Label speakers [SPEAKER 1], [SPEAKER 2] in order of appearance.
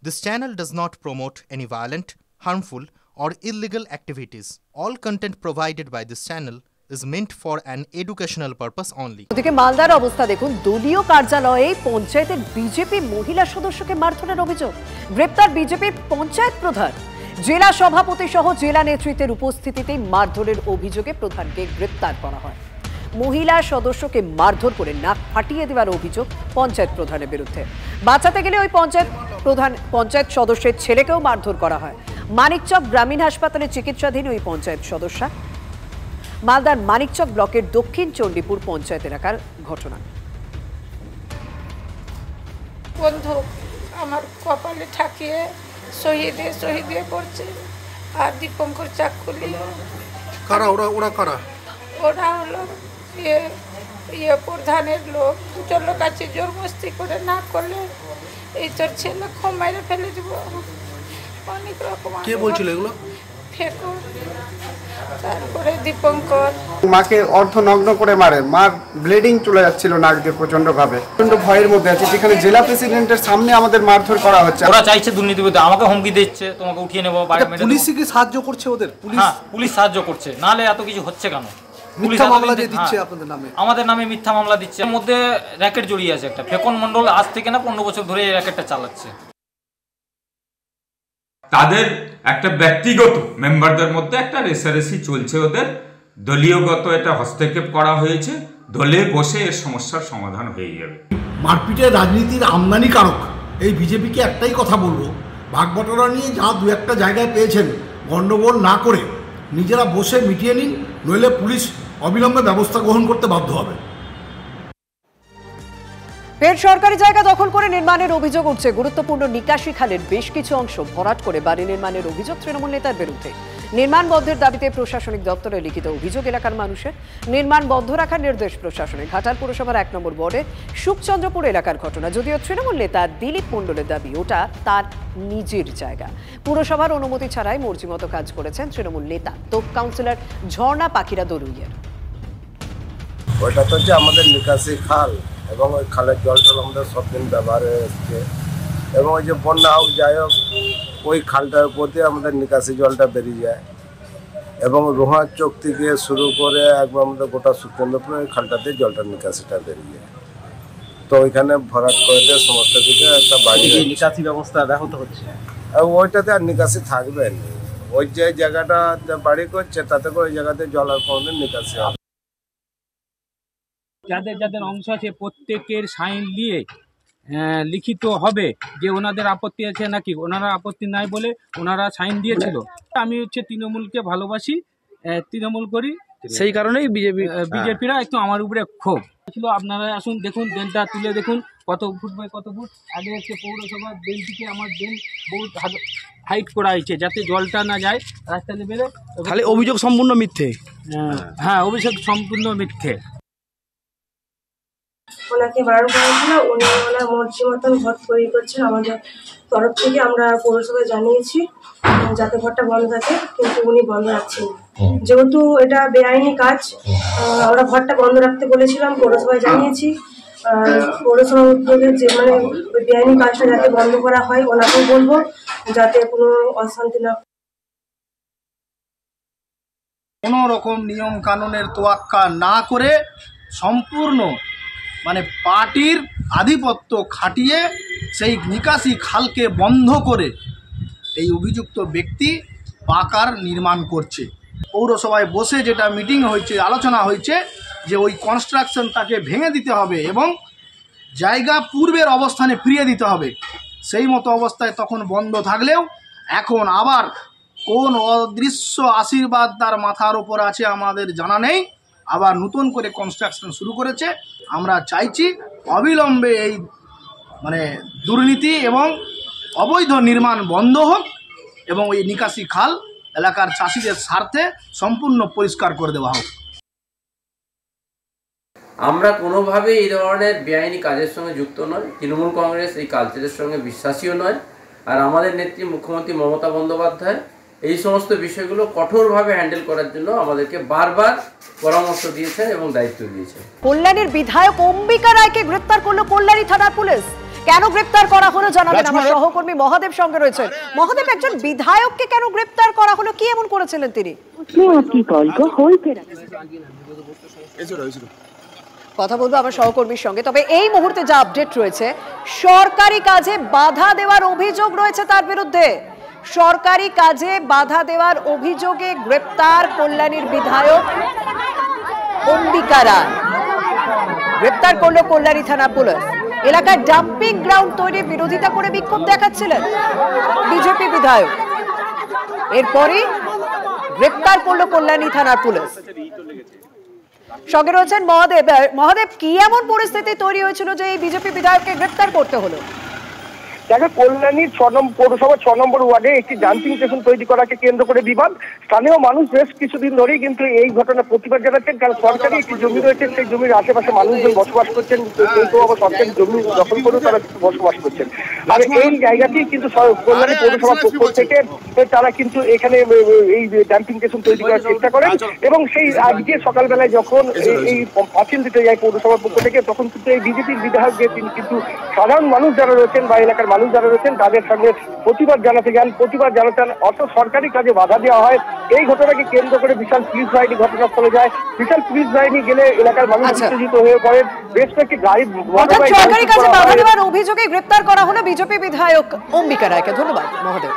[SPEAKER 1] This channel does not promote any violent, harmful, or illegal activities. All content provided by this channel is meant for an educational purpose only.
[SPEAKER 2] ওদিকে মালদার অবস্থা দেখুন, দলীয় কার্যালয়ে পঞ্চায়েতের BJP মহিলা সদস্যকে মারধরের অভিযোগ। গ্রেপ্তার বিজেপির পঞ্চায়েত প্রধান। জেলা সভাপতি সহ জেলা নেতৃত্বের উপস্থিতিতে মারধরের অভিযোগে প্রধানকে গ্রেপ্তার করা হয়। মহিলা সদস্যকে মারধর করে নাক ফাটিয়ে দেওয়ার অভিযোগ পঞ্চায়েত প্রধানের বিরুদ্ধে। বাঁচাতে গেলে ওই পঞ্চায়েত সদস্যের ছেলেকেও মারধর করা হয়। মানিকচক গ্রামীণ হাসপাতালে চিকিৎসাধীন ওই পঞ্চায়েত সদস্যা। মালদার মানিকচক ব্লকের দক্ষিণ চণ্ডীপুর পঞ্চায়েত এলাকার ঘটনা।
[SPEAKER 3] বন্ধু আমার কপালে ঠাকিয়ে শহীদে করছে, আর দীপঙ্কর চাকুলি।
[SPEAKER 4] কারা ওরা কারা?
[SPEAKER 3] ওরা হলো প্রধানের লোক। দুটোর কাছে জোর মস্তি করে না করলে এই তোর ছেলে ক্ষমাইরে ফেলে দিব। অনেক রকম।
[SPEAKER 4] কে বলছিল এগুলো?
[SPEAKER 3] ফেকো, তারপরে দীপঙ্কর।
[SPEAKER 5] মাকে অর্ধনগ্ন করে মারে, মার ব্লিডিং চলে যাচ্ছিল নাক দিয়ে প্রচন্ড ভাবে। প্রচন্ড ভয়ের মধ্যে আছে, যেখানে জেলা প্রেসিডেন্টের সামনে আমাদের মারধর করা হচ্ছে।
[SPEAKER 6] ওরা চাইছে দুর্নীতি করতে, আমাকে হুমকি দিচ্ছে, তোমাকে উঠিয়ে নেবো।
[SPEAKER 4] পুলিশ কি সাহায্য করছে ওদের?
[SPEAKER 6] পুলিশ সাহায্য করছে, নাহলে এত কিছু হচ্ছে কেন?
[SPEAKER 4] মিথ্যা মামলা দিচ্ছে আপনাদের নামে,
[SPEAKER 6] আমাদের নামে মিথ্যা মামলা দিচ্ছে। এর মধ্যে র্যাকেট জড়িয়ে আছে একটা। ফেকন মন্ডল আজ থেকে না 15 বছর ধরে এই র্যাকেটটা চালাচ্ছে।
[SPEAKER 7] তাদের একটা ব্যক্তিগত মেম্বারদের মধ্যে একটা রেসারেসি চলছে, ওদের দলীয়গত এটা হস্তক্ষেপ করা হয়েছে। দলে বসে এর সমস্যার সমাধান হয়ে যাবে।
[SPEAKER 4] মারপিটের রাজনীতির আমদানি কারক এই বিজেপিকে একটাই কথা বলবো, ভাগবটরা নিয়ে যা দু একটা জায়গায় পেয়েছেন গণ্ডগোল না করে নিজেরা বসে মিটিয়ে নিন, নইলে পুলিশ অবিলম্বে ব্যবস্থা গ্রহণ করতে বাধ্য হবে।
[SPEAKER 2] ফের সরকারি জায়গা দখল করে নির্মাণের অভিযোগ উঠছে। গুরুত্বপূর্ণ নিকাশি খালের বেশ কিছু অংশ ভরাট করে বাড়ি নির্মাণের অভিযোগ তৃণমূল নেতার বিরুদ্ধে। নির্মাণ বন্ধের দাবিতে প্রশাসনিক দপ্তরে লিখিত অভিযোগ এলাকার মানুষের। নির্মাণ বন্ধ রাখার নির্দেশ প্রশাসনের। ঘাটাল পুরসভার 1 নম্বর ওয়ার্ডে সুখচন্দ্রপুর এলাকার ঘটনা। যদিও তৃণমূল নেতা দিলীপ মণ্ডলের দাবি ওটা তার নিজের জায়গা। পুরসভার অনুমতি ছাড়াই মর্জিমতো কাজ করেছেন তৃণমূল নেতা তোপ কাউন্সিলর ঝর্ণা পাখিরা দরুইয়ের।
[SPEAKER 8] ওইটা তো হচ্ছে আমাদের নিকাশি খাল, এবং ওই খালের জলটা আমাদের সব দিন ব্যবহারে এসছে, এবং ওই যে বন্যা হোক যাই হোক ওই খালটার উপর দিয়ে আমাদের নিকাশি জলটা বেরিয়ে যায়, এবং রোহার চোখ থেকে শুরু করে একবার আমাদের গোটা সুখচন্দ্রপুর ওই খালটাতে জলটার নিকাশিটা বেরিয়ে যায়। তো ওইখানে ভরাট করে দিয়ে সমস্ত কিছু একটা বাড়ি
[SPEAKER 5] নিকাশি ব্যবস্থা ব্যাহত হচ্ছে।
[SPEAKER 8] ওইটাতে আর নিকাশি থাকবে না। ওই যে জায়গাটা বাড়ি করছে তাতে করে ওই জায়গাতে জল আর কোনোদিন নিকাশি হবে।
[SPEAKER 9] যাদের যাদের অংশ আছে প্রত্যেকের সাইন নিয়ে লিখিত হবে যে ওনাদের আপত্তি আছে নাকি। ওনারা আপত্তি নাই বলে ওনারা সাইন দিয়েছিল। আমি তৃণমূলকে ভালোবাসি, তৃণমূল করি,
[SPEAKER 5] সেই কারণেই
[SPEAKER 9] বিজেপিরা একটু আমার উপরে ক্ষোভ ছিল। আপনারা আসুন দেখুন, ড্রেনটা তুলে দেখুন কত ফুট বাই কত ফুট। আগে পৌরসভার ড্রেন থেকে আমার ড্রেন বহুত হাইট করা হয়েছে যাতে জলটা না যায় রাস্তা লেভেলে।
[SPEAKER 5] খালি অভিযোগ সম্পূর্ণ মিথ্যে।
[SPEAKER 9] হ্যাঁ, অভিযোগ সম্পূর্ণ মিথ্যে।
[SPEAKER 10] ওনাকে বারণ করেছিল, উনি ওনার মর্জি মতন ঘর তৈরি করছেন। আমাদের তরফ থেকে আমরা পৌরসভায় জানিয়েছি যাতে ঘরটা বন্ধ থাকে, কিন্তু উনি বন্ধ রাখছেন। যেহেতু এটা বেআইনি কাজ, আমরা ঘরটা বন্ধ রাখতে বলেছিলাম, পৌরসভায় জানিয়েছি। পৌরসভা উদ্যোগে যে ওই বেআইনি কাজটা যাতে বন্ধ করা হয়, ওনাকেও বলবো যাতে কোনো অশান্তি না।
[SPEAKER 4] কোনো রকম নিয়ম কানুনের তোয়াক্কা না করে সম্পূর্ণ পার্টির আধিপত্য খাটিয়ে সেই নিকাশি খালকে বন্ধ করে এই অভিযুক্ত ব্যক্তি পাকার নির্মাণ করছে। পৌরসভায় বসে যেটা মিটিং হয়েছে, আলোচনা হয়েছে যে ওই কনস্ট্রাকশন তাকে ভেঙে দিতে হবে এবং জায়গা পূর্বের অবস্থানে ফিরিয়ে দিতে হবে। সেই মতো অবস্থায় তখন বন্ধ থাকলেও এখন আবার কোন অদৃশ্য আশীর্বাদ তার মাথার ওপর আছে আমাদের জানা নেই, আবার নতুন করে কনস্ট্রাকশন শুরু করেছে। আমরা চাইছি অবিলম্বে এই দুর্নীতি এবং অবৈধ নির্মাণ বন্ধ হোক এবং ওই নিকাশি খাল এলাকার চাষিদের স্বার্থে সম্পূর্ণ পরিষ্কার করে দেওয়া হোক।
[SPEAKER 11] আমরা কোনোভাবে এই ধরনের বেআইনি কাজের সঙ্গে যুক্ত নয়। তৃণমূল কংগ্রেস এই কালচারের সঙ্গে বিশ্বাসীও নয়। আর আমাদের নেত্রী মুখ্যমন্ত্রী মমতা বন্দ্যোপাধ্যায় এই সমস্ত বিষয়গুলো কঠোরভাবে হ্যান্ডেল করার জন্য আমাদেরকে বারবার পরামর্শ দিয়েছেন এবং দায়িত্ব দিয়েছেন।
[SPEAKER 2] কল্যাণীর বিধায়ক অম্বিকা রায়কে গ্রেফতার করলো কল্যাণী থানার পুলিশ। কেন গ্রেপ্তার করা হলো জানাবেন। আমার সহকর্মী মহাদেব সঙ্গে রয়েছেন। মহাদেব, একজন বিধায়ককে কেন গ্রেপ্তার করা হলো, কি এমন করেছিলেন তিনি? কথা বলবো আমার সহকর্মীর সঙ্গে। তবে এই মুহূর্তে যা আপডেট রয়েছে, সরকারি কাজে বাধা দেওয়ার অভিযোগ রয়েছে তার বিরুদ্ধে। সরকারি কাজে বাধা দেওয়ার অভিযোগে গ্রেপ্তার কল্যাণীর বিধায়ক অম্বিকা রায়। গ্রেপ্তার করলো কল্যাণী থানা পুলিশ। এলাকায় ডাম্পিং গ্রাউন্ড তৈরির বিরোধিতা করে বিক্ষোভ দেখাচ্ছিলেন বিজেপি বিধায়ক। এরপরই গ্রেপ্তার করলো কল্যাণী থানার পুলিশ। সঙ্গে রয়েছেন মহাদেব। মহাদেব, কি এমন পরিস্থিতি তৈরি হয়েছিল যে এই বিজেপি বিধায়ককে গ্রেপ্তার করতে হলো?
[SPEAKER 12] দেখো, কল্যাণীর পৌরসভার 6 নম্বর ওয়ার্ডে একটি ডাম্পিং স্টেশন তৈরি করাকে কেন্দ্র করে বিবাদ। স্থানীয় মানুষ বেশ কিছুদিন ধরেই কিন্তু এই ঘটনার প্রতিবাদ জানাচ্ছেন, কারণ সরকারি একটি জমি রয়েছে, সেই জমির আশেপাশে মানুষজন বসবাস করছেন, কিন্তু আবার সরকারি জমি দখল করেও তারা বসবাস করছেন। আর এই জায়গাটি কিন্তু কল্যাণী পৌরসভার পক্ষ থেকে তারা কিন্তু এখানে এই ডাম্পিং স্টেশন তৈরি করার চেষ্টা করেন, এবং সেই আজকে সকালবেলায় যখন এই পাঁচিল দিতে যায় পৌরসভার পক্ষ থেকে, তখন কিন্তু এই বিজেপির বিধায়ক যে তিনি কিন্তু সাধারণ মানুষ যারা রয়েছেন বা এলাকার মানুষ যারা রয়েছেন তাদের সঙ্গে প্রতিবাদ জানাতে যান, প্রতিবাদ জানাতেন। অর্থ সরকারি কাজে বাধা দেওয়া হয়। এই ঘটনাকে কেন্দ্র করে বিশাল পুলিশ বাহিনী ঘটনাস্থলে যায়। বিশাল পুলিশ বাহিনী গেলে এলাকার মানুষ উত্তেজিত হয়ে পড়েন। বেশ কয়েকটি গাড়ি
[SPEAKER 2] সরকারি কাজে বাধা দেওয়ার অভিযোগে গ্রেপ্তার করা হলো বিজেপি বিধায়ক অম্বিকা রায়কে। ধন্যবাদ মহোদয়।